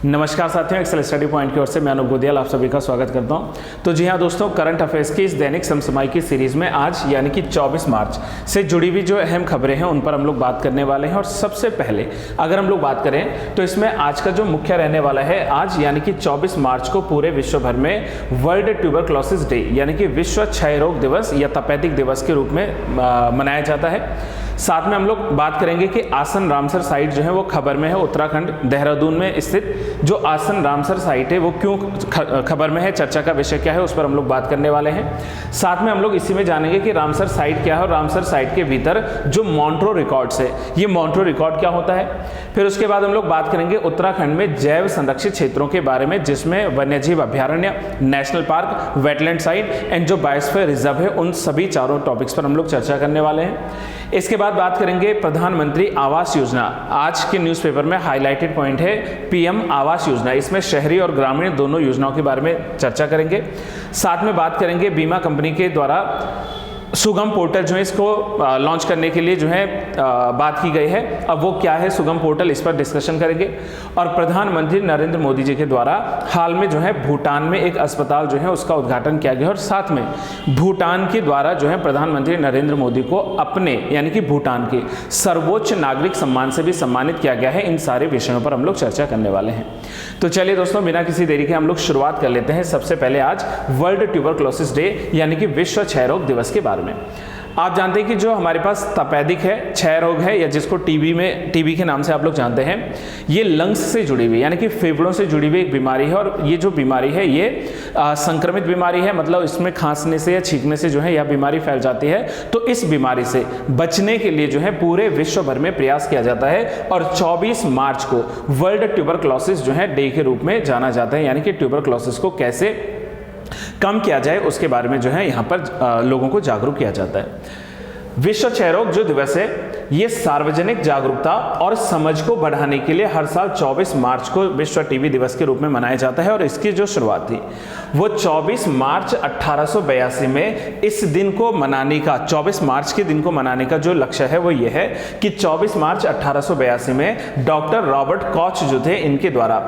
नमस्कार साथियों, Excel study point की ओर से मैं अनूप गोदियाल आप सभी का स्वागत करता हूं। तो जी हाँ दोस्तों, करंट अफेयर्स की इस दैनिक समसामयिक की सीरीज में आज यानी कि 24 मार्च से जुड़ी हुई जो अहम खबरें हैं उन पर हम लोग बात करने वाले हैं। और सबसे पहले अगर हम लोग बात करें तो इसमें आज का जो मुख्य रहने वाला है, आज यानी कि 24 मार्च को पूरे विश्व भर में वर्ल्ड ट्यूबरक्लोसिस डे यानी कि विश्व क्षय रोग दिवस या तपेदिक दिवस के रूप में मनाया जाता है। साथ में हम लोग बात करेंगे कि आसन रामसर साइट जो है वो खबर में है, उत्तराखंड देहरादून में स्थित जो आसन रामसर साइट है वो क्यों खबर में है, चर्चा का विषय क्या है, उस पर हम लोग बात करने वाले हैं। साथ में हम लोग इसी में जानेंगे कि रामसर साइट क्या है और रामसर साइट के भीतर जो मॉन्ट्रो रिकॉर्ड्स है, ये मॉन्ट्रो रिकॉर्ड क्या होता है। फिर उसके बाद हम लोग बात करेंगे उत्तराखंड में जैव संरक्षित क्षेत्रों के बारे में, जिसमें वन्यजीव अभ्यारण्य, national park, wetland site and जो बायोस्फीयर रिजर्व है, उन सभी चारों टॉपिक्स पर हम लोग चर्चा करने वाले हैं। इसके बाद बात करेंगे प्रधानमंत्री आवास योजना। आज के न्यूज़पेपर में हाईलाइटेड पॉइंट है पीएम आवास योजना। इसमें शहरी और ग्रामीण दोनों योजनाओं के बारे में चर्चा करेंगे। साथ में बात करेंगे बीमा कंपनी के द्वारा सुगम पोर्टल जो है इसको लॉन्च करने के लिए जो है बात की गई है। अब वो क्या है सुगम पोर्टल, इस पर डिस्कशन करेंगे। और प्रधानमंत्री नरेंद्र मोदी जी के द्वारा हाल में जो है भूटान में एक अस्पताल जो है उसका उद्घाटन किया गया और साथ में भूटान के द्वारा जो है प्रधानमंत्री नरेंद्र मोदी को अपने यानी कि भूटान के सर्वोच्च नागरिक सम्मान से भी सम्मानित किया गया है। इन सारे विषयों पर हम लोग चर्चा करने वाले हैं। तो चलिए दोस्तों, बिना किसी देरी के हम लोग शुरुआत कर लेते हैं। सबसे पहले आज वर्ल्ड ट्यूबरक्लोसिस डे यानी कि विश्व क्षय रोग दिवस के बारे में। आप जानते हैं कि जो हमारे पास तपेदिक है, क्षय रोग है, या जिसको टीबी के नाम से आप लोग जानते हैं, ये लंग्स से जुड़ी हुई यानी कि फेफड़ों से जुड़ी हुई एक बीमारी है। और ये जो बीमारी है ये संक्रमित बीमारी है, मतलब इसमें खांसने से या छींकने से जो है यह बीमारी फैल जाती है। तो इस बीमारी से बचने के लिए जो है पूरे विश्व भर में प्रयास किया जाता है और 24 मार्च को वर्ल्ड ट्यूबरक्लोसिस जो है डे के रूप में जाना जाता है। यानी कि ट्यूबरक्लोसिस को कैसे कम किया जाए उसके बारे में जो है यहाँ पर लोगों को जागरूक किया जाता है। विश्व क्षय रोग जो दिवस है ये सार्वजनिक जागरूकता और समझ को बढ़ाने के लिए हर साल 24 मार्च को विश्व टीबी दिवस के रूप में मनाया जाता है। और इसकी जो शुरुआत थी वो 24 मार्च 1882 में इस दिन को मनाने का, 24 मार्च के दिन को मनाने का जो लक्ष्य है वो ये है कि 24 मार्च 1882 में डॉक्टर रॉबर्ट कॉच जो थे, इनके द्वारा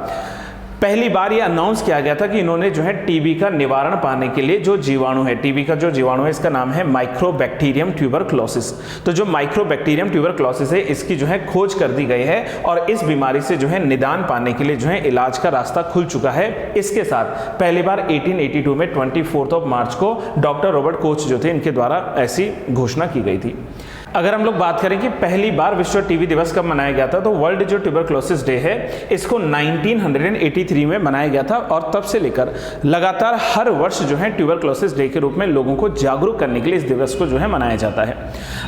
पहली बार ये अनाउंस किया गया था कि इन्होंने जो है टीबी का निवारण पाने के लिए जो जीवाणु है, टीबी का जो जीवाणु है इसका नाम है माइक्रोबैक्टीरियम ट्यूबरक्लोसिस। तो जो माइक्रोबैक्टीरियम ट्यूबरक्लोसिस है इसकी जो है खोज कर दी गई है और इस बीमारी से जो है निदान पाने के लिए जो है इलाज का रास्ता खुल चुका है। इसके साथ पहली बार 1882 में 24 मार्च को डॉक्टर रॉबर्ट कोच जो थे, इनके द्वारा ऐसी घोषणा की गई थी। अगर हम लोग बात करें कि पहली बार विश्व टीबी दिवस कब मनाया गया था, तो वर्ल्ड जो ट्यूबरक्लोसिस डे है इसको 1983 में मनाया गया था और तब से लेकर लगातार हर वर्ष जो है ट्यूबरक्लोसिस डे के रूप में लोगों को जागरूक करने के लिए इस दिवस को जो है मनाया जाता है।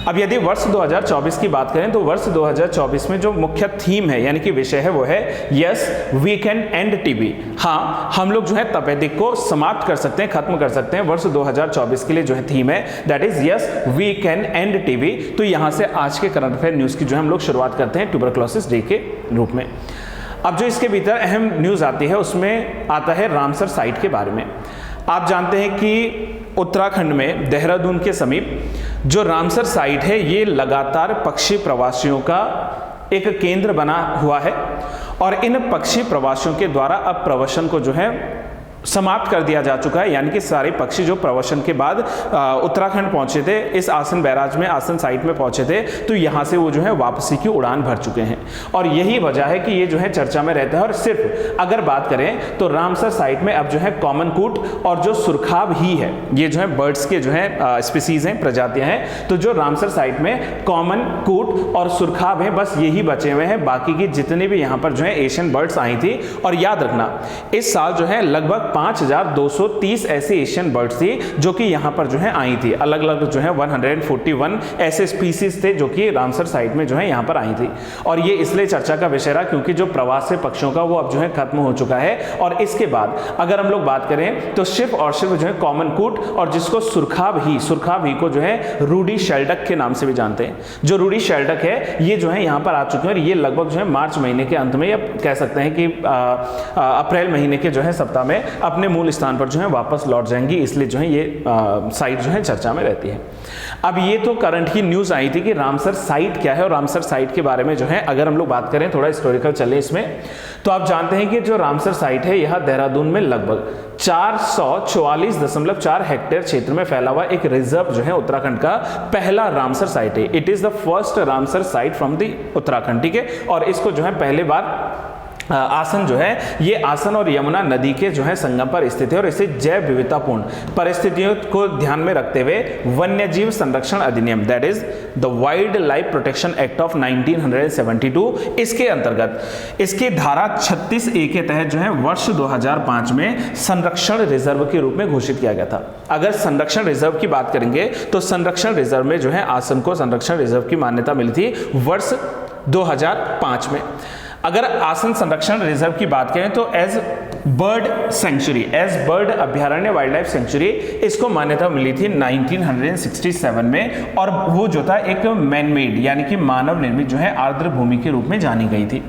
अब यदि वर्ष 2024 की बात करें तो वर्ष 2024 में जो मुख्य थीम है यानी कि विषय है वो है yes we can end TB. हाँ, हम लोग जो है तपेदिक को समाप्त कर सकते हैं, खत्म कर सकते हैं। वर्ष 2024 के लिए जो है थीम है that is yes we can end TB. तो यहां से आज के करंट अफेयर न्यूज की जो हम लोग शुरुआत करते हैं ट्यूबरक्लोसिस डे के रूप में। अब जो इसके भीतर अहम न्यूज आती है उसमें आता है रामसर साइट के बारे में। आप जानते हैं कि उत्तराखंड में देहरादून के समीप जो रामसर साइट है ये लगातार पक्षी प्रवासियों का एक केंद्र बना हुआ है और इन पक्षी प्रवासियों के द्वारा अब प्रवसन को जो है समाप्त कर दिया जा चुका है। यानी कि सारे पक्षी जो प्रवसन के बाद उत्तराखंड पहुंचे थे, इस आसन बैराज में, आसन साइट में पहुंचे थे, तो यहां से वो जो है वापसी की उड़ान भर चुके हैं। और यही वजह है कि ये जो है चर्चा में रहता है। और सिर्फ अगर बात करें तो रामसर साइट में अब जो है कॉमन कूट और जो सुरखाब ही है, ये जो है बर्ड्स के जो है स्पीसीज हैं, प्रजातियां हैं। तो जो रामसर साइट में कॉमन कूट और सुरखाब है, बस यही बचे हुए हैं। बाकी की जितने भी यहाँ पर जो है एशियन बर्ड्स आई थी। और याद रखना इस साल जो है लगभग 5230 ऐसी एशियन बर्ड्स थी जो कि यहां पर जो है आई थी। अलग अलग जो है 141 ऐसे स्पीसीज थे जो कि रामसर साइट में जो है यहां पर आई थी। और ये इसलिए चर्चा का विषय रहा क्योंकि जो प्रवासी पक्षियों का वो अब जो है खत्म हो चुका है। और इसके बाद अगर हम लोग बात करें तो सिर्फ और सिर्फ जो है कॉमन कूट और जिसको सुरखाब ही को जो है रूडी शेल्डक के नाम से भी जानते हैं, जो रूडी शेल्डक है ये जो है यहां पर आ चुके हैं। और ये लगभग जो है मार्च महीने के अंत में, या कह सकते हैं कि अप्रैल महीने के जो है सप्ताह में अपने मूल स्थान पर जो है वापस लौट जाएंगी, इसलिए जो है ये साइट जो है चर्चा में रहती है। अब ये तो करंट की न्यूज आई थी कि रामसर साइट क्या है, और रामसर साइट के बारे में जो है अगर हम लोग बात करें, थोड़ा हिस्टोरिकल चले इसमें, तो आप जानते हैं कि जो रामसर साइट है यह देहरादून में लगभग 444.4 हेक्टेयर क्षेत्र में फैला हुआ एक रिजर्व जो है उत्तराखंड का पहला रामसर साइट है। It is the first Ramsar site from the Uttarakhand, ठीक है। और इसको जो है पहले बार आसन जो है, ये आसन और यमुना नदी के जो है संगम पर स्थित है, और इसे जैव विविधतापूर्ण परिस्थितियों को ध्यान में रखते हुए वन्यजीव संरक्षण अधिनियम, that is the wild life protection act of 1972, इसके अंतर्गत इसकी धारा 36A के तहत जो है वर्ष 2005 में संरक्षण रिजर्व के रूप में घोषित किया गया था। अगर संरक्षण रिजर्व की बात करेंगे तो संरक्षण रिजर्व में जो है आसन को संरक्षण रिजर्व की मान्यता मिली थी वर्ष 2005 में। अगर आसन संरक्षण रिजर्व की बात करें तो as bird sanctuary, as bird अभ्यारण्य वाइल्ड लाइफ सेंचुरी, इसको मान्यता मिली थी 1967 में, और वो जो था एक मैन मेड यानी कि मानव निर्मित जो है आर्द्र भूमि के रूप में जानी गई थी।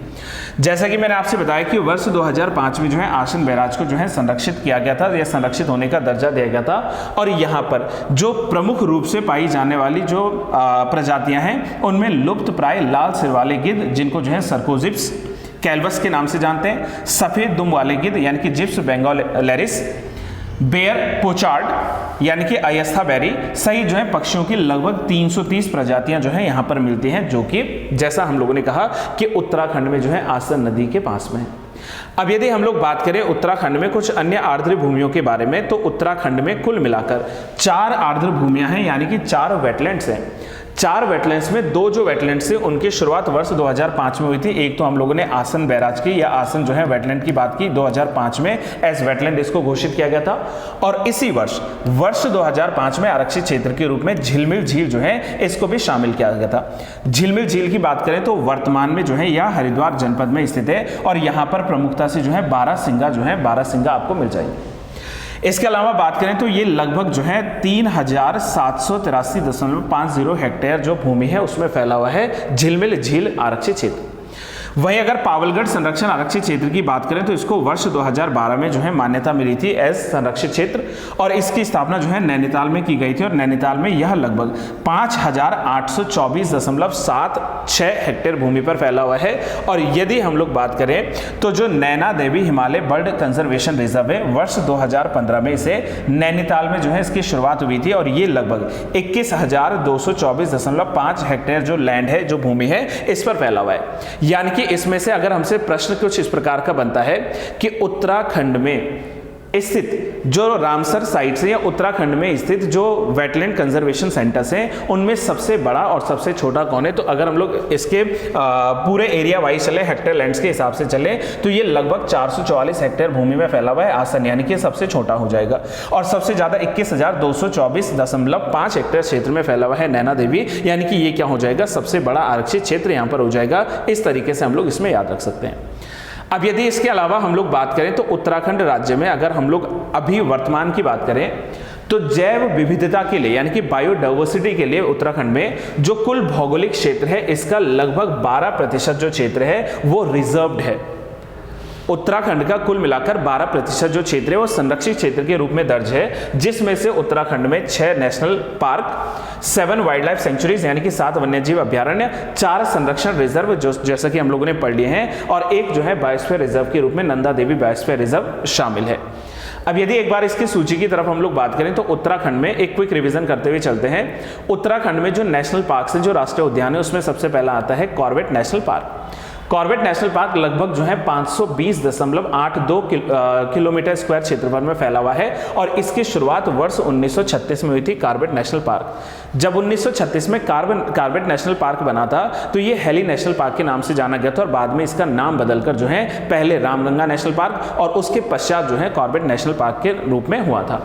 जैसा कि मैंने आपसे बताया कि वर्ष 2005 में जो है आसन बैराज को जो है संरक्षित किया गया था, या संरक्षित होने का दर्जा दिया गया था, और यहाँ पर जो प्रमुख रूप से पाई जाने वाली जो प्रजातियां हैं उनमें लुप्त प्राय लाल सिर वाले गिद्ध, जिनको जो है सर्कोजिप्स कैल्वस के नाम से जानते हैं, सफेद दुम वाले गिद्ध यानी कि जिप्स बेंगोलेरिस, बेयर पोचार्ड यानी कि अयस्था बेरी सही जो है पक्षियों की लगभग 330 प्रजातियां जो है यहां पर मिलती हैं, जो कि जैसा हम लोगों ने कहा कि उत्तराखंड में जो है आसन नदी के पास में है। अब यदि हम लोग बात करें उत्तराखंड में कुछ अन्य आर्द्र भूमियों के बारे में, तो उत्तराखंड में कुल मिलाकर 4 आर्द्र भूमियां हैं, यानी कि 4 वेटलैंड्स हैं। 4 वेटलैंड्स में 2 जो वेटलैंड्स से उनकी शुरुआत वर्ष 2005 में हुई थी। एक तो हम लोगों ने आसन बैराज की या आसन जो है वेटलैंड की बात की, 2005 में एज वेटलैंड इसको घोषित किया गया था, और इसी वर्ष 2005 में आरक्षित क्षेत्र के रूप में झिलमिल झील जो है इसको भी शामिल किया गया था। झिलमिल झील की बात करें तो वर्तमान में जो है यह हरिद्वार जनपद में स्थित है, और यहाँ पर प्रमुखता से जो है बारहसिंगा आपको मिल जाएगी। इसके अलावा बात करें तो ये लगभग जो है 3783.50 हेक्टेयर जो भूमि है उसमें फैला हुआ है झिलमिल झील आरक्षित क्षेत्र। वहीं अगर पावलगढ़ संरक्षण आरक्षित क्षेत्र की बात करें तो इसको वर्ष 2012 में जो है मान्यता मिली थी एज संरक्षित क्षेत्र, और इसकी स्थापना जो है नैनीताल में की गई थी, और नैनीताल में यह लगभग 5824.76 हेक्टेयर भूमि पर फैला हुआ है। और यदि हम लोग बात करें तो जो Naina Devi Himalaya bird conservation reserve है, वर्ष 2015 में इसे नैनीताल में जो है इसकी शुरुआत हुई थी, और ये लगभग 21,224.5 हेक्टेयर जो लैंड है, जो भूमि है, इस पर फैला हुआ है। यानी कि इसमें से अगर हमसे प्रश्न कुछ इस प्रकार का बनता है कि उत्तराखंड में स्थित जो रामसर साइट है या उत्तराखंड में स्थित जो वेटलैंड कंजर्वेशन सेंटर्स हैं उनमें सबसे बड़ा और सबसे छोटा कौन है, तो अगर हम लोग इसके पूरे एरिया वाइज चले, हेक्टेयर लैंड्स के हिसाब से चले, तो ये लगभग 444 हेक्टेयर भूमि में फैला हुआ है आसन, यानी कि सबसे छोटा हो जाएगा। और सबसे ज्यादा 21,224.5 हेक्टेयर क्षेत्र में फैला हुआ है नैना देवी, यानी कि ये क्या हो जाएगा, सबसे बड़ा आरक्षित क्षेत्र यहाँ पर हो जाएगा। इस तरीके से हम लोग इसमें याद रख सकते हैं। अब यदि इसके अलावा हम लोग बात करें तो उत्तराखंड राज्य में अगर हम लोग अभी वर्तमान की बात करें तो जैव विविधता के लिए यानी कि बायोडाइवर्सिटी के लिए उत्तराखंड में जो कुल भौगोलिक क्षेत्र है इसका लगभग 12% जो क्षेत्र है वो रिजर्व्ड है। उत्तराखंड का कुल मिलाकर 12% जो क्षेत्र है वो संरक्षित क्षेत्र के रूप में दर्ज है, जिसमें से उत्तराखंड में 6 national park, 7 wild life sanctuaries यानी कि 7 वन्यजीव अभ्यारण्य, 4 संरक्षण रिजर्व जो जैसा कि हम लोगों ने पढ़ लिए हैं, और एक जो है बायोस्फीयर रिजर्व के रूप में नंदा देवी बायोस्फीयर रिजर्व शामिल है। अब यदि एक बार इसकी सूची की तरफ हम लोग बात करें तो उत्तराखंड में एक क्विक रिवीजन करते हुए चलते हैं। उत्तराखंड में जो नेशनल पार्क है, जो राष्ट्रीय उद्यान है, उसमें सबसे पहला आता है Corbett national park. Corbett national park लगभग जो है 520.82 किलोमीटर स्क्वायर क्षेत्रफल में फैला हुआ है, और इसकी शुरुआत वर्ष 1936 में हुई थी कॉर्बेट नेशनल पार्क। जब 1936 में कॉर्बेट नेशनल पार्क बना था तो ये हेली नेशनल पार्क के नाम से जाना गया था, और बाद में इसका नाम बदलकर जो है पहले रामगंगा नेशनल पार्क और उसके पश्चात जो है कॉर्बेट नेशनल पार्क के रूप में हुआ था।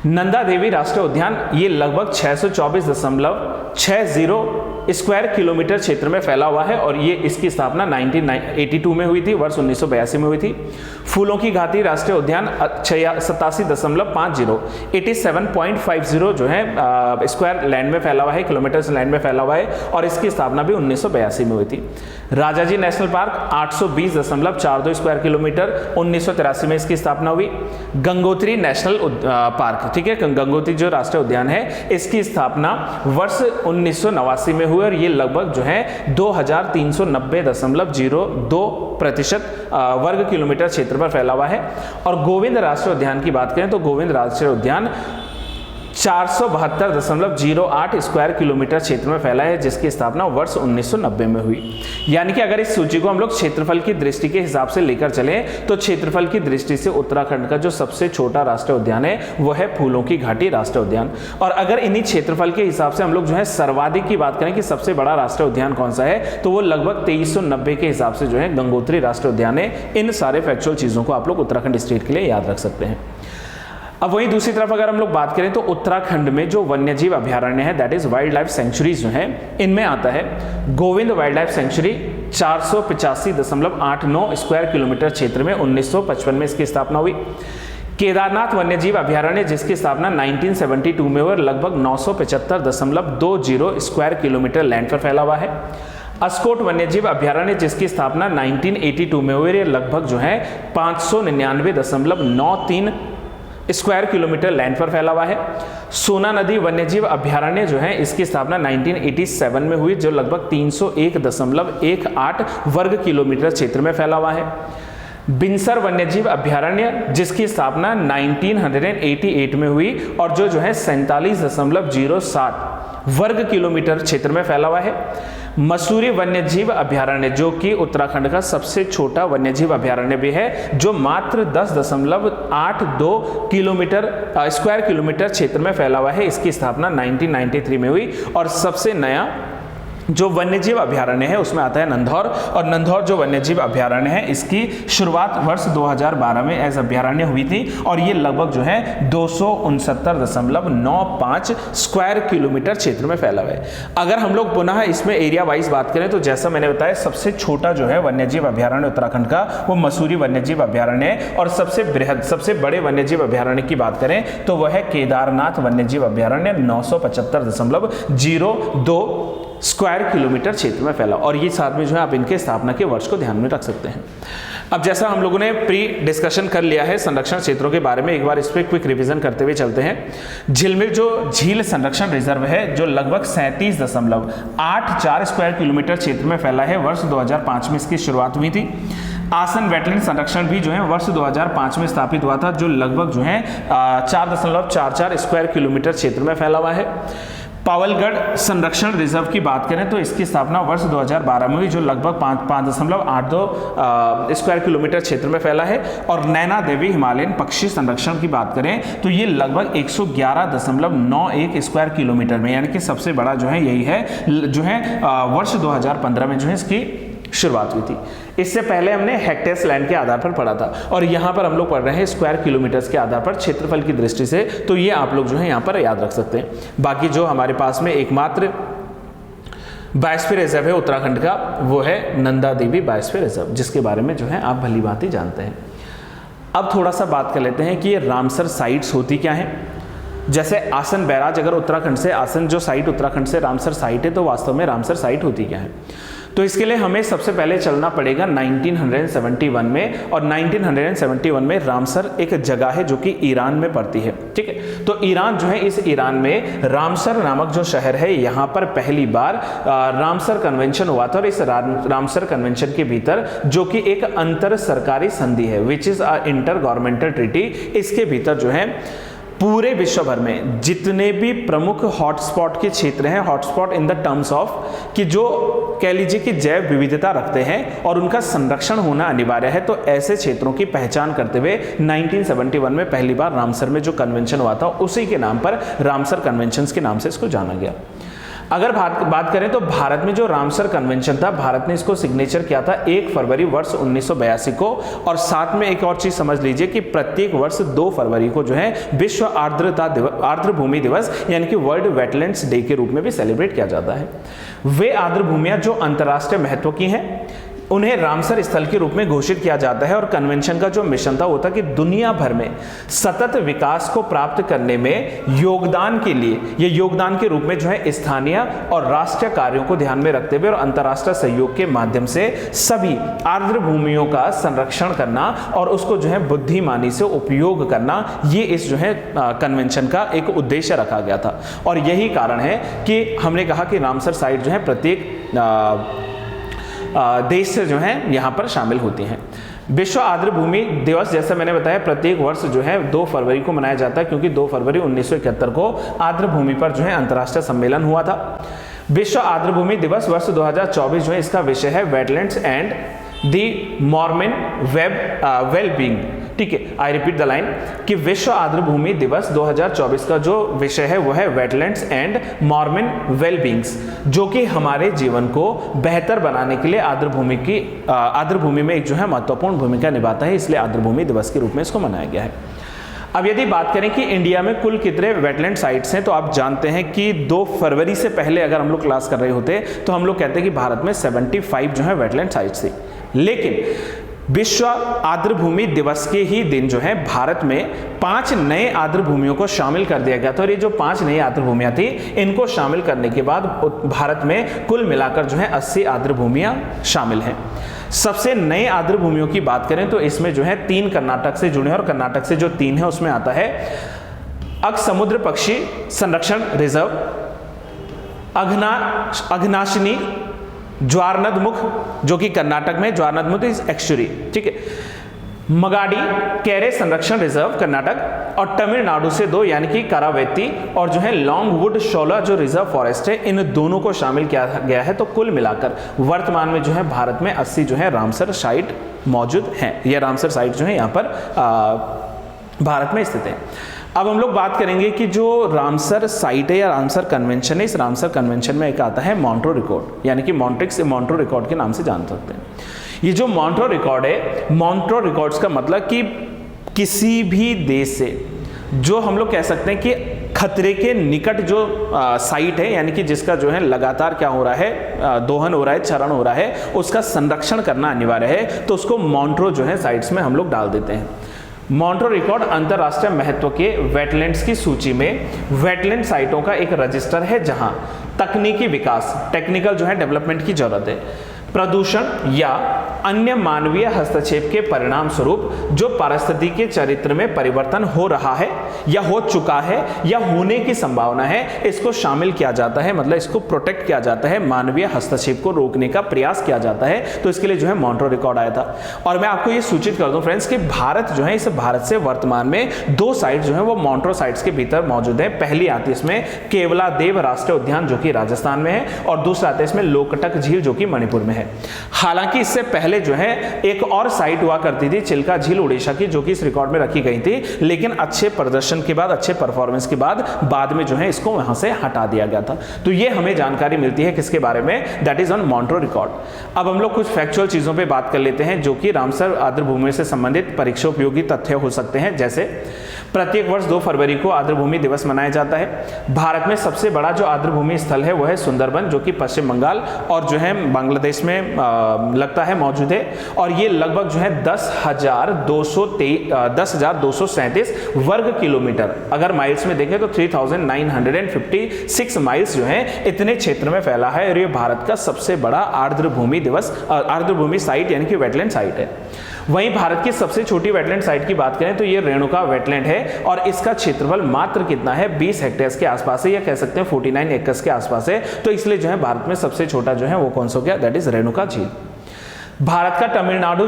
नंदा देवी राष्ट्रीय उद्यान ये लगभग 624.60 स्क्वायर किलोमीटर क्षेत्र में फैला हुआ है और ये इसकी स्थापना 1982 में हुई थी, वर्ष 1982 में हुई थी। फूलों की घाटी राष्ट्रीय उद्यान 87.50 87.50 जो है स्क्वायर लैंड में फैला हुआ है, किलोमीटर लैंड में फैला हुआ है और इसकी स्थापना भी 1982 में हुई थी। Rajaji national park 820.42 square kilometre, 1983 में इसकी स्थापना हुई। गंगोत्री नेशनल पार्क, ठीक है, गंगोत्री जो राष्ट्रीय उद्यान है इसकी स्थापना वर्ष 1989 में हुई और ये लगभग जो है 2390.02% वर्ग किलोमीटर क्षेत्र पर फैला हुआ है। और गोविंद राष्ट्रीय उद्यान की बात करें तो गोविंद राष्ट्रीय उद्यान 472.08 स्क्वायर किलोमीटर क्षेत्र में फैला है, जिसकी स्थापना वर्ष 1990 में हुई। यानी कि अगर इस सूची को हम लोग क्षेत्रफल की दृष्टि के हिसाब से लेकर चलें तो क्षेत्रफल की दृष्टि से उत्तराखंड का जो सबसे छोटा राष्ट्रीय उद्यान है वो है फूलों की घाटी राष्ट्रीय उद्यान। और अगर इन्हीं क्षेत्रफल के हिसाब से हम लोग जो है सर्वाधिक की बात करें कि सबसे बड़ा राष्ट्रीय उद्यान कौन सा है तो वो लगभग 2390 के हिसाब से जो है गंगोत्री राष्ट्रीय उद्यान है। इन सारे फैक्चुअल चीजों को आप लोग उत्तराखंड स्टेट के लिए याद रख सकते हैं। अब वहीं दूसरी तरफ अगर हम लोग बात करें तो उत्तराखंड में जो वन्यजीव अभयारण्य है that is wild life sanctuaries जो है, इनमें आता है गोविंद वाइल्ड लाइफ सेंचुरी 485.89 स्क्वायर किलोमीटर क्षेत्र में 1955 में इसकी स्थापना हुई। केदारनाथ वन्यजीव अभयारण्य जिसकी स्थापना 1972 में हुई, लगभग 975.20 स्क्वायर किलोमीटर लैंड पर फैला हुआ है। अस्कोट वन्यजीव अभयारण्य जिसकी स्थापना 1982 में हुई, लगभग जो है 599.93 स्क्वायर किलोमीटर लैंड पर फैला हुआ है। सोना नदी वन्यजीव अभयारण्य जो है इसकी स्थापना 1987 में हुई, जो लगभग 301.18 वर्ग किलोमीटर क्षेत्र में फैला हुआ है। बिनसर वन्यजीव अभयारण्य जिसकी स्थापना 1988 में हुई और जो है 47.07 वर्ग किलोमीटर क्षेत्र में फैला हुआ है। मसूरी वन्यजीव अभयारण्य जो कि उत्तराखंड का सबसे छोटा वन्यजीव अभयारण्य भी है, जो मात्र 10.82 किलोमीटर स्क्वायर किलोमीटर क्षेत्र में फैला हुआ है। इसकी स्थापना 1993 में हुई और सबसे नया जो वन्यजीव अभयारण्य है उसमें आता है नंधौर। और नंधौर जो वन्यजीव अभयारण्य है इसकी शुरुआत वर्ष 2012 में एज अभयारण्य हुई थी और ये लगभग जो है 269.95 स्क्वायर किलोमीटर क्षेत्र में फैला हुआ है। अगर हम लोग पुनः इसमें एरिया वाइज बात करें तो जैसा मैंने बताया सबसे छोटा जो है वन्यजीव अभयारण्य उत्तराखंड का वो मसूरी वन्यजीव अभयारण्य है और सबसे बृहद सबसे बड़े वन्यजीव अभयारण्य की बात करें तो वह है केदारनाथ वन्यजीव अभयारण्य 975.02 स्क्वायर किलोमीटर क्षेत्र में फैला। और ये साथ में जो है आप इनके स्थापना के वर्ष को ध्यान में रख सकते हैं। अब जैसा हम लोगों ने प्री डिस्कशन कर लिया है संरक्षण क्षेत्रों के बारे में, एक बार इस पर क्विक रिवीजन करते हुए चलते हैं। झिलमिल जो झील संरक्षण रिजर्व है जो लगभग 37.84 स्क्वायर किलोमीटर क्षेत्र में फैला है, वर्ष 2005 में इसकी शुरुआत हुई थी। आसन वेटलैंड संरक्षण भी जो है वर्ष 2005 में स्थापित हुआ था, जो लगभग जो है 4.44 स्क्वायर किलोमीटर क्षेत्र में फैला हुआ है। पावलगढ़ संरक्षण रिजर्व की बात करें तो इसकी स्थापना वर्ष 2012 में हुई, जो लगभग 5.82 स्क्वायर किलोमीटर क्षेत्र में फैला है। और नैना देवी हिमालयन पक्षी संरक्षण की बात करें तो ये लगभग 111.91 स्क्वायर किलोमीटर में, यानी कि सबसे बड़ा जो है यही है, जो है वर्ष 2015 में जो है इसकी शुरुआत हुई थी। इससे पहले हमने हेक्टेयर्स लैंड के आधार पर पढ़ा था और यहाँ पर हम लोग पढ़ रहे हैं स्क्वायर किलोमीटर्स के आधार पर क्षेत्रफल की दृष्टि से, तो ये आप लोग जो है यहाँ पर याद रख सकते हैं। बाकी जो हमारे पास में एकमात्र बायोस्फीयर रिजर्व है उत्तराखंड का वो है नंदा देवी बायोस्फीयर रिजर्व, जिसके बारे में जो है आप भली भांति जानते हैं। अब थोड़ा सा बात कर लेते हैं कि ये रामसर साइट्स होती क्या है। जैसे आसन बैराज, अगर उत्तराखंड से आसन जो साइट उत्तराखंड से रामसर साइट है तो वास्तव में रामसर साइट होती क्या है, तो इसके लिए हमें सबसे पहले चलना पड़ेगा 1971 में। और 1971 में रामसर एक जगह है जो कि ईरान में पड़ती है, ठीक है। तो ईरान जो है, इस ईरान में रामसर नामक जो शहर है यहाँ पर पहली बार रामसर कन्वेंशन हुआ था। और इस रामसर कन्वेंशन के भीतर जो कि एक अंतर सरकारी संधि है which is a inter governmental treaty, इसके भीतर जो है पूरे विश्व भर में जितने भी प्रमुख हॉटस्पॉट के क्षेत्र हैं, hotspot in the terms of कि जो कह लीजिए कि जैव विविधता रखते हैं और उनका संरक्षण होना अनिवार्य है, तो ऐसे क्षेत्रों की पहचान करते हुए 1971 में पहली बार रामसर में जो कन्वेंशन हुआ था उसी के नाम पर रामसर कन्वेंशन के नाम से इसको जाना गया। अगर बात करें तो भारत में जो रामसर कन्वेंशन था, भारत ने इसको सिग्नेचर किया था 1 फरवरी वर्ष 1982 को। और साथ में एक और चीज समझ लीजिए कि प्रत्येक वर्ष 2 फरवरी को जो है विश्व आर्द्र भूमि दिवस यानी कि वर्ल्ड वेटलैंड्स डे के रूप में भी सेलिब्रेट किया जाता है। वे आर्द्र भूमियां जो अंतर्राष्ट्रीय महत्व की हैं, उन्हें रामसर स्थल के रूप में घोषित किया जाता है। और कन्वेंशन का जो मिशन था वो था कि दुनिया भर में सतत विकास को प्राप्त करने में योगदान के लिए, ये योगदान के रूप में जो है स्थानीय और राष्ट्रीय कार्यों को ध्यान में रखते हुए और अंतर्राष्ट्रीय सहयोग के माध्यम से सभी आर्द्र भूमियों का संरक्षण करना और उसको जो है बुद्धिमानी से उपयोग करना, ये इस जो है कन्वेंशन का एक उद्देश्य रखा गया था। और यही कारण है कि हमने कहा कि रामसर साइट जो है प्रत्येक देश से जो है यहाँ पर शामिल होती हैं। विश्व आर्द्र भूमि दिवस जैसा मैंने बताया प्रत्येक वर्ष जो है 2 फरवरी को मनाया जाता है, क्योंकि 2 फरवरी 1971 को आर्द्र भूमि पर जो है अंतर्राष्ट्रीय सम्मेलन हुआ था। विश्व आर्द्र भूमि दिवस वर्ष 2024 जो है इसका विषय है wetlands and the Mormon well being. ठीक है, आई रिपीट द लाइन कि विश्व आर्द्र भूमि दिवस 2024 का जो विषय है वो है wetlands and Mormon well beings, जो कि हमारे जीवन को बेहतर बनाने के लिए आर्द्र भूमि में एक जो है महत्वपूर्ण भूमिका निभाता है, इसलिए आर्द्र भूमि दिवस के रूप में इसको मनाया गया है। अब यदि बात करें कि इंडिया में कुल कितने वेटलैंड साइट्स हैं, तो आप जानते हैं कि 2 फरवरी से पहले अगर हम लोग क्लास कर रहे होते तो हम लोग कहते हैं कि भारत में 75 जो है वेटलैंड साइट्स थी। लेकिन विश्व आर्द्र भूमि दिवस के ही दिन जो है भारत में 5 नए आर्द्र भूमियों को शामिल कर दिया गया था। और ये जो 5 नई आर्द्र भूमियां थी, इनको शामिल करने के बाद भारत में कुल मिलाकर जो है 80 आर्द्र भूमियां शामिल हैं। सबसे नए आर्द्र भूमियों की बात करें तो इसमें जो है 3 कर्नाटक से जुड़े हैं, और कर्नाटक से जो 3 है उसमें आता है अग समुद्र पक्षी संरक्षण रिजर्व, अघनाशिनी ज्वारनदमुख जो कि कर्नाटक में, ज्वारनदमुख इज एक्चुअली, ठीक है, मगाडी कैरे संरक्षण रिजर्व कर्नाटक, और तमिलनाडु से 2 यानी कि करावेती और जो है लॉन्गवुड शोला जो रिजर्व फॉरेस्ट है, इन दोनों को शामिल किया गया है। तो कुल मिलाकर वर्तमान में जो है भारत में 80 जो है रामसर साइट मौजूद हैं। यह रामसर साइट जो है यहाँ पर भारत में स्थित है। अब हम लोग बात करेंगे कि जो रामसर साइट है या रामसर कन्वेंशन है, इस रामसर कन्वेंशन में एक आता है मॉन्ट्रो रिकॉर्ड, यानी कि मॉन्ट्रो रिकॉर्ड के नाम से जान सकते हैं। ये जो मॉन्ट्रो रिकॉर्ड है, मॉन्ट्रो रिकॉर्ड्स का मतलब कि किसी भी देश से जो हम लोग कह सकते हैं कि खतरे के निकट जो साइट है, यानी कि जिसका जो है लगातार क्या हो रहा है, दोहन हो रहा है, क्षरण हो रहा है, उसका संरक्षण करना अनिवार्य है, तो उसको मॉन्ट्रो जो है साइट्स में हम लोग डाल देते हैं। मॉन्ट्रो रिकॉर्ड अंतरराष्ट्रीय महत्व के वेटलैंड्स की सूची में वेटलैंड साइटों का एक रजिस्टर है, जहां तकनीकी विकास, टेक्निकल जो है डेवलपमेंट की जरूरत है, प्रदूषण या अन्य मानवीय हस्तक्षेप के परिणाम स्वरूप जो पारिस्थितिकी के चरित्र में परिवर्तन हो रहा है या हो चुका है या होने की संभावना है, इसको शामिल किया जाता है, मतलब इसको प्रोटेक्ट किया जाता है, मानवीय हस्तक्षेप को रोकने का प्रयास किया जाता है। तो इसके लिए जो है मॉन्ट्रो रिकॉर्ड आया था। और मैं आपको ये सूचित कर दूं फ्रेंड्स कि भारत जो है, इस भारत से वर्तमान में 2 साइट जो है वो मॉन्ट्रो साइट्स के भीतर मौजूद है। पहली आती है इसमें केवलादेव राष्ट्रीय उद्यान जो कि राजस्थान में है, और दूसरा आता है इसमें लोकटक झील जो कि मणिपुर में है। हालांकि इससे पहले जो है एक और साइट हुआ करती थी चिल्का झील उड़ीसा की, जो कि इस रिकॉर्ड में रखी गई थी, लेकिन अच्छे प्रदर्शन के बाद, अच्छे परफॉर्मेंस के बाद में जो है इसको वहां से हटा दिया गया था। तो ये हमें जानकारी मिलती है किसके बारे में, that is on Montreux record. अब हम लोग कुछ फैक्चुअल चीजों पे बात कर लेते हैं जो कि रामसर आर्द्र भूमि से संबंधित परीक्षा उपयोगी तथ्य हो सकते हैं। जैसे प्रत्येक वर्ष 2 फरवरी को आर्द्र भूमि दिवस मनाया जाता है। भारत में सबसे बड़ा जो आर्द्र भूमि स्थल है वो है सुंदरबन, जो कि पश्चिम बंगाल और जो है बांग्लादेश में लगता है मौजूद है, और ये लगभग जो है 10,237 वर्ग किलोमीटर, अगर माइल्स में देखें तो 3,956 माइल्स जो है इतने क्षेत्र में फैला है। और ये भारत का सबसे बड़ा आर्द्र भूमि साइट यानी कि वेटलैंड साइट है। वहीं भारत की सबसे छोटी वेटलैंड साइट की बात करें तो ये रेणुका वेटलैंड है, और इसका क्षेत्रफल मात्र कितना है, 20 हेक्टेयर के आसपास है, या कह सकते हैं 49 एकड़ के आसपास है। तो इसलिए जो है भारत में सबसे छोटा जो है वो कौन सा हो गया, दैट इज रेणुका झील। भारत का तमिलनाडु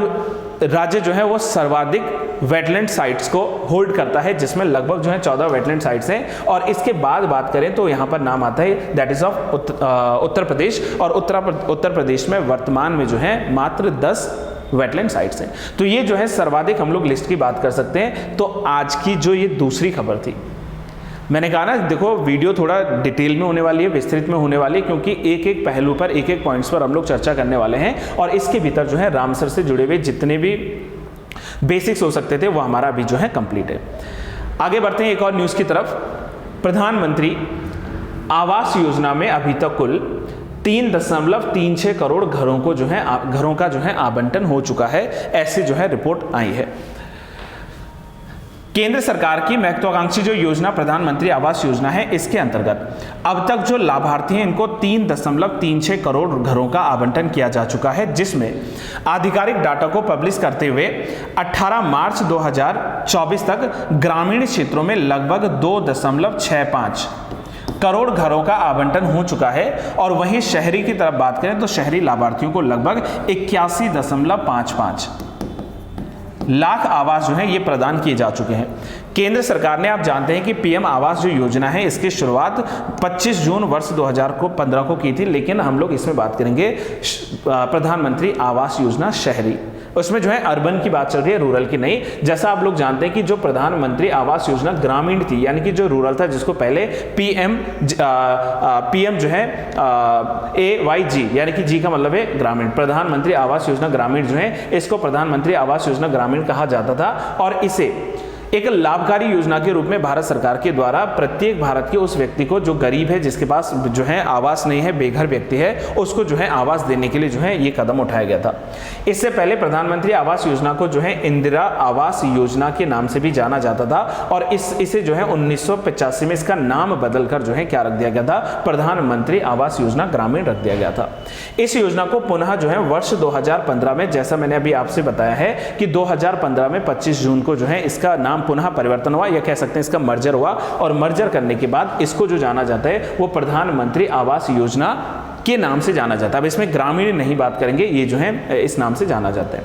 राज्य जो है वो सर्वाधिक वेटलैंड साइट्स को होल्ड करता है, जिसमें लगभग जो है 14 वेटलैंड साइट्स हैं। और इसके बाद बात करें तो यहाँ पर नाम आता है that is of Uttar Pradesh, और उत्तर प्रदेश में वर्तमान में जो है मात्र 10 वेटलैंड साइट्स हैं। तो ये जो है सर्वाधिक हम लोग लिस्ट की बात कर सकते हैं। तो आज की जो ये दूसरी खबर थी, मैंने कहा ना, देखो वीडियो थोड़ा डिटेल में होने वाली है, विस्तृत में होने वाली है, क्योंकि एक एक पहलू पर, एक एक पॉइंट्स पर हम लोग चर्चा करने वाले हैं और इसके भीतर जो है रामसर से जुड़े हुए जितने भी बेसिक्स हो सकते थे वो हमारा अभी जो है कंप्लीट है। आगे बढ़ते हैं एक और न्यूज़ की तरफ। प्रधानमंत्री आवास योजना में अभी तक कुल 3.36 करोड़ घरों को जो है घरों का जो है आवंटन हो चुका है, ऐसी जो है रिपोर्ट आई है। केंद्र सरकार की महत्वाकांक्षी जो योजना प्रधानमंत्री आवास योजना है, इसके अंतर्गत अब तक जो लाभार्थी हैं इनको 3.36 करोड़ घरों का आवंटन किया जा चुका है, जिसमें आधिकारिक डाटा को पब्लिश करते हुए 18 मार्च 2024 तक ग्रामीण क्षेत्रों में लगभग 2.65 करोड़ घरों का आवंटन हो चुका है और वहीं शहरी की तरफ बात करें तो शहरी लाभार्थियों को लगभग 81.55 लाख आवास जो है ये प्रदान किए जा चुके हैं। केंद्र सरकार ने, आप जानते हैं कि पीएम आवास जो योजना है इसकी शुरुआत 25 जून वर्ष 2015 को की थी, लेकिन हम लोग इसमें बात करेंगे प्रधानमंत्री आवास योजना शहरी, उसमें जो है अर्बन की बात चल रही है, रूरल की नहीं। जैसा आप लोग जानते हैं कि जो प्रधानमंत्री आवास योजना ग्रामीण थी, यानी कि जो रूरल था, जिसको पहले पीएम जो है AYG, यानी कि जी का मतलब है ग्रामीण, प्रधानमंत्री आवास योजना ग्रामीण जो है इसको प्रधानमंत्री आवास योजना ग्रामीण कहा जाता था और इसे एक लाभकारी योजना के रूप में भारत सरकार के द्वारा प्रत्येक भारत के उस व्यक्ति को जो गरीब है, जिसके पास जो है आवास नहीं है, बेघर व्यक्ति है, उसको जो है आवास देने के लिए जो है ये कदम उठाया गया था। इससे पहले प्रधानमंत्री आवास योजना को जो है इंदिरा आवास योजना के नाम से भी जाना जाता था और इसे जो है 1985 में इसका नाम बदलकर जो है क्या रख दिया गया था, प्रधानमंत्री आवास योजना ग्रामीण रख दिया गया था। इस योजना को पुनः जो है वर्ष 2015 में, जैसा मैंने अभी आपसे बताया है कि 2015 में 25 जून को जो है इसका नाम पुनः परिवर्तन हुआ, या कह सकते हैं इसका मर्जर हुआ और मर्जर करने के बाद इसको जो जाना जाता है वो प्रधानमंत्री आवास योजना के नाम से जाना जाता है। अब इसमें ग्रामीण नहीं बात करेंगे, ये जो है इस नाम से जाना जाता है।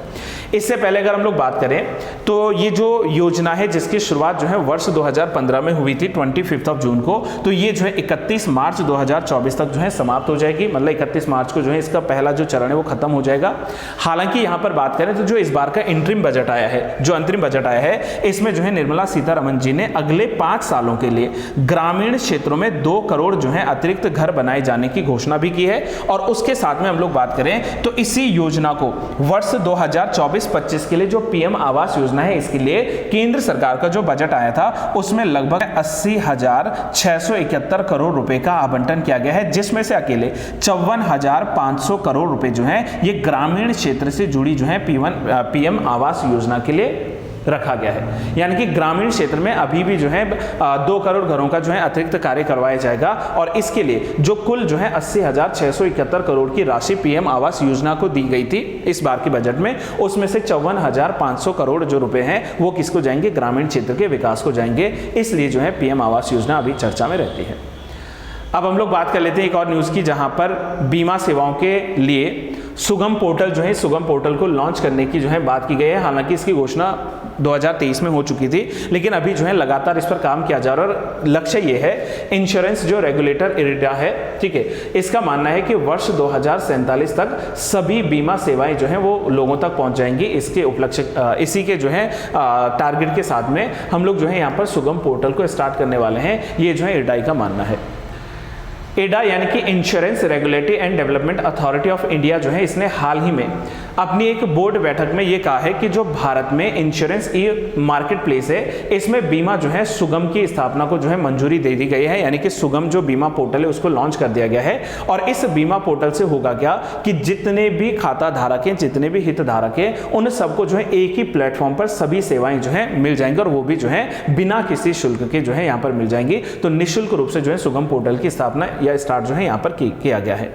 इससे पहले अगर हम लोग बात करें तो ये जो योजना है जिसकी शुरुआत जो है वर्ष 2015 में हुई थी 25 जून को, तो ये जो है 31 मार्च 2024 तक जो है समाप्त हो जाएगी, मतलब 31 मार्च को जो है इसका पहला जो चरण है वो खत्म हो जाएगा। हालांकि यहाँ पर बात करें तो जो इस बार का इंटरिम बजट आया है, जो अंतरिम बजट आया है, इसमें जो है निर्मला सीतारमण जी ने अगले 5 सालों के लिए ग्रामीण क्षेत्रों में 2 करोड़ जो है अतिरिक्त घर बनाए जाने की घोषणा भी की है। और उसके साथ में हम लोग बात करें तो इसी योजना को वर्ष 2024-25 के लिए जो पीएम आवास योजना है, इसके लिए केंद्र सरकार का जो बजट आया था उसमें लगभग 80,671 करोड़ रुपए का आवंटन किया गया है, जिसमें से अकेले 54,500 करोड़ रुपए जो है ये ग्रामीण क्षेत्र से जुड़ी जो है पीएम आवास योजना के लिए रखा गया है। यानी कि ग्रामीण क्षेत्र में अभी भी जो है 2 करोड़ घरों का जो है अतिरिक्त कार्य करवाया जाएगा और इसके लिए जो कुल जो है 80,671 करोड़ की राशि पीएम आवास योजना को दी गई थी इस बार के बजट में, उसमें से 54,500 करोड़ जो रुपए हैं वो किसको जाएंगे, ग्रामीण क्षेत्र के विकास को जाएंगे। इसलिए जो है पीएम आवास योजना अभी चर्चा में रहती है। अब हम लोग बात कर लेते हैं एक और न्यूज़ की, जहां पर बीमा सेवाओं के लिए सुगम पोर्टल जो है, सुगम पोर्टल को लॉन्च करने की जो है बात की गई है। हालांकि इसकी घोषणा 2023 में हो चुकी थी, लेकिन अभी जो है लगातार इस पर काम किया जा रहा है और लक्ष्य ये है, इंश्योरेंस जो रेगुलेटर इरिडा है, ठीक है, इसका मानना है कि वर्ष 2047 तक सभी बीमा सेवाएं जो हैं वो लोगों तक पहुंच जाएंगी। इसके उपलक्ष्य इसी के जो है टारगेट के साथ में हम लोग जो है यहाँ पर सुगम पोर्टल को स्टार्ट करने वाले हैं, ये जो है इरिडाई का मानना है। एडा यानी कि insurance regulatory and development authority of India जो है इसने हाल ही में अपनी एक बोर्ड बैठक में ये कहा है कि जो भारत में इंश्योरेंस ई मार्केट प्लेस है, इसमें बीमा जो है सुगम की स्थापना को जो है मंजूरी दे दी गई है। यानी कि सुगम जो बीमा पोर्टल है उसको लॉन्च कर दिया गया है और इस बीमा पोर्टल से होगा क्या कि जितने भी खाता धारक हैं, जितने भी हित धारक हैं, उन सबको जो है एक ही प्लेटफॉर्म पर सभी सेवाएं जो है मिल जाएंगी और वो भी जो है बिना किसी शुल्क के जो है यहाँ पर मिल जाएंगी। तो निःशुल्क रूप से जो है सुगम पोर्टल की स्थापना या स्टार्ट जो है यहाँ पर किया गया है।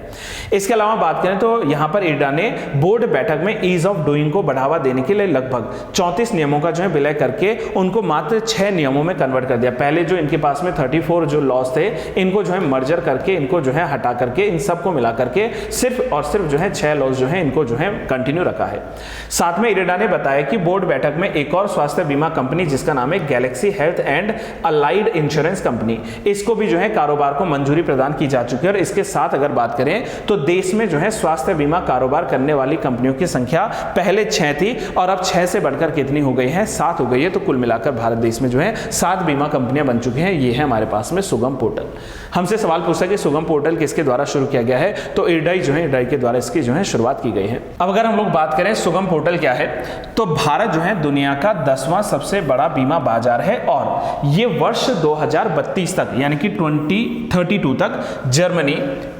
इसके अलावा बात करें तो यहाँ पर इरडा ने बोर्ड बैठक में ईज ऑफ डूइंग को बढ़ावा देने के लिए लगभग 34 नियमों का जो है विलय करके उनको मात्र 6 नियमों में कन्वर्ट कर दिया। पहले जो इनके पास में 34 जो लॉस थे, इनको जो है मर्जर करके, इनको जो है हटा करके, इन सबको मिला करके सिर्फ और सिर्फ जो है 6 लॉस जो है इनको जो है कंटिन्यू रखा है। साथ में इरडा ने बताया कि बोर्ड बैठक में एक और स्वास्थ्य बीमा कंपनी जिसका नाम है Galaxy health and allied insurance company, इसको भी जो है कारोबार को मंजूरी प्रदान की जा चुकी है। और इसके साथ अगर बात करें तो देश में जो है स्वास्थ्य बीमा कारोबार करने वाली कंपनियों की संख्या पहले 6 थी और अब 6 से बढ़कर कितनी हो गई है, 7 हो गई है। तो कुल मिलाकर भारत देश में जो है 7 बीमा कंपनियां बन चुकी हैं। ये है हमारे पास में सुगम पोर्टल। हमसे सवाल पूछा कि सुगम पोर्टल किसके द्वारा शुरू किया गया है, तो इरडाई जो है, इरडाई के द्वारा इसकी जो है शुरुआत की गई है। अब अगर हम लोग बात करें सुगम पोर्टल क्या है, तो भारत जो है दुनिया का 10वां सबसे बड़ा बीमा बाजार है और ये वर्ष 2032 तक यानी कि 2032 तक जर्मनी,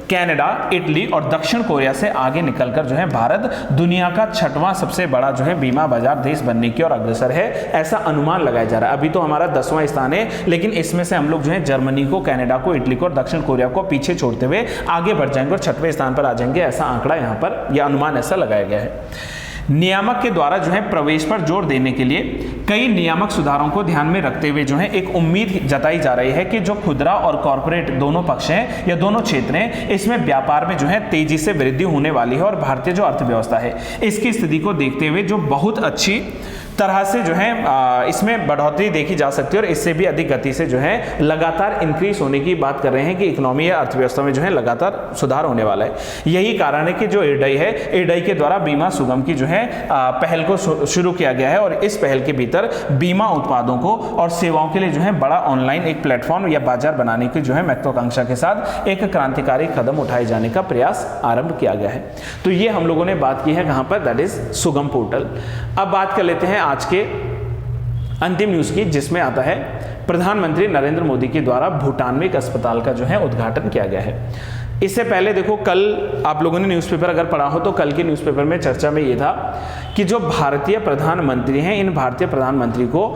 कनाडा, इटली और दक्षिण कोरिया से आगे निकलकर जो है भारत दुनिया का 6वां सबसे बड़ा जो है बीमा बाजार देश बनने की ओर अग्रसर है, ऐसा अनुमान लगाया जा रहा है। अभी तो हमारा 10वां स्थान है, लेकिन इसमें से हम लोग जो है जर्मनी को, कनाडा को, इटली को और दक्षिण कोरिया को पीछे छोड़ते हुए आगे बढ़ जाएंगे और 6वें स्थान पर आ जाएंगे, ऐसा आंकड़ा यहाँ पर यह अनुमान ऐसा लगाया गया है। नियामक के द्वारा जो है प्रवेश पर जोर देने के लिए कई नियामक सुधारों को ध्यान में रखते हुए जो है एक उम्मीद जताई जा रही है कि जो खुदरा और कॉर्पोरेट दोनों पक्ष हैं या दोनों क्षेत्र हैं, इसमें व्यापार में जो है तेजी से वृद्धि होने वाली है और भारतीय जो अर्थव्यवस्था है इसकी स्थिति को देखते हुए जो बहुत अच्छी तरह से जो है इसमें बढ़ोतरी देखी जा सकती है और इससे भी अधिक गति से जो है लगातार इंक्रीज होने की बात कर रहे हैं कि इकोनॉमी या अर्थव्यवस्था में जो है लगातार सुधार होने वाला है। यही कारण है कि जो इरडाई है, इरडाई के द्वारा बीमा सुगम की जो है पहल को शुरू किया गया है और इस पहल के भीतर बीमा उत्पादों को और सेवाओं के लिए जो है बड़ा ऑनलाइन एक प्लेटफॉर्म या बाजार बनाने की जो है महत्वाकांक्षा के साथ एक क्रांतिकारी कदम उठाए जाने का प्रयास आरंभ किया गया है। तो ये हम लोगों ने बात की है कहां पर, दैट इज सुगम पोर्टल। अब बात कर लेते हैं आज के अंतिम न्यूज की, जिसमें आता है प्रधानमंत्री नरेंद्र मोदी के द्वारा भूटान में एक अस्पताल का जो है उद्घाटन किया गया है। इससे पहले देखो, कल आप लोगों ने न्यूज़पेपर अगर पढ़ा हो तो कल के न्यूज़पेपर में चर्चा में ये था कि जो भारतीय प्रधानमंत्री हैं, इन भारतीय प्रधानमंत्री को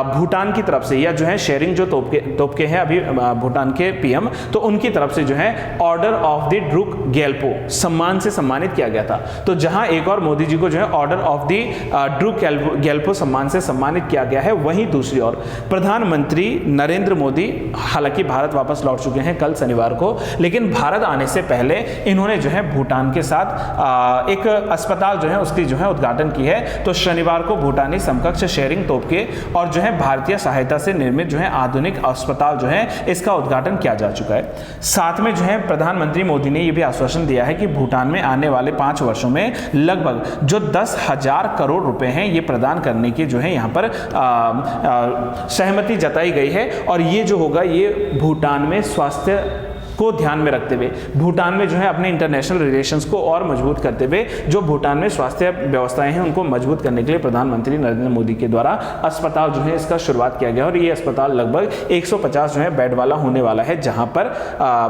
भूटान की तरफ से या जो है शेरिंग जो तोपके हैं अभी भूटान के पीएम, तो उनकी तरफ से जो है ऑर्डर ऑफ द ड्रुक ग्यल्पो सम्मान से सम्मानित किया गया था। तो जहां एक और मोदी जी को जो है ऑर्डर ऑफ द ड्रुक ग्यल्पो सम्मान से सम्मानित किया गया है, वहीं दूसरी ओर प्रधानमंत्री नरेंद्र मोदी हालांकि भारत वापस लौट चुके हैं कल शनिवार को, लेकिन भारत आने से पहले इन्होंने जो है भूटान के साथ एक अस्पताल जो है उसकी जो है उद्घाटन की है। तो शनिवार को भूटानी समकक्ष शेरिंग तोपके और जो है भारतीय सहायता से निर्मित जो है आधुनिक अस्पताल जो है इसका उद्घाटन किया जा चुका है। साथ में जो है प्रधानमंत्री मोदी ने यह भी आश्वासन दिया है कि भूटान में आने वाले 5 वर्षों में लगभग जो 10,000 करोड़ रुपए हैं ये प्रदान करने की जो है यहाँ पर सहमति जताई गई है। और ये जो होगा ये भूटान में स्वास्थ्य को ध्यान में रखते हुए, भूटान में जो है अपने इंटरनेशनल रिलेशंस को और मजबूत करते हुए जो भूटान में स्वास्थ्य व्यवस्थाएं हैं उनको मजबूत करने के लिए प्रधानमंत्री नरेंद्र मोदी के द्वारा अस्पताल जो है इसका शुरुआत किया गया। और ये अस्पताल लगभग 150 जो है बेड वाला होने वाला है, जहां पर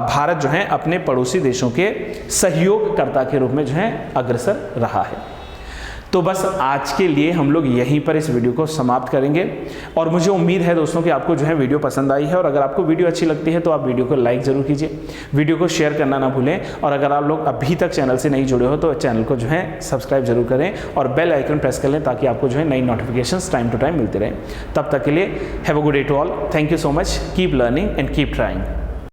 भारत जो है अपने पड़ोसी देशों के सहयोगकर्ता के रूप में जो है अग्रसर रहा है। तो बस आज के लिए हम लोग यहीं पर इस वीडियो को समाप्त करेंगे और मुझे उम्मीद है दोस्तों कि आपको जो है वीडियो पसंद आई है। और अगर आपको वीडियो अच्छी लगती है तो आप वीडियो को लाइक जरूर कीजिए, वीडियो को शेयर करना ना भूलें। और अगर आप लोग अभी तक चैनल से नहीं जुड़े हो तो चैनल को जो है सब्सक्राइब जरूर करें और बेल आइकन प्रेस कर लें ताकि आपको जो है नई नोटिफिकेशंस टाइम टू टाइम मिलते रहें। तब तक के लिए have a good day to all. Thank you so much. Keep learning and keep trying.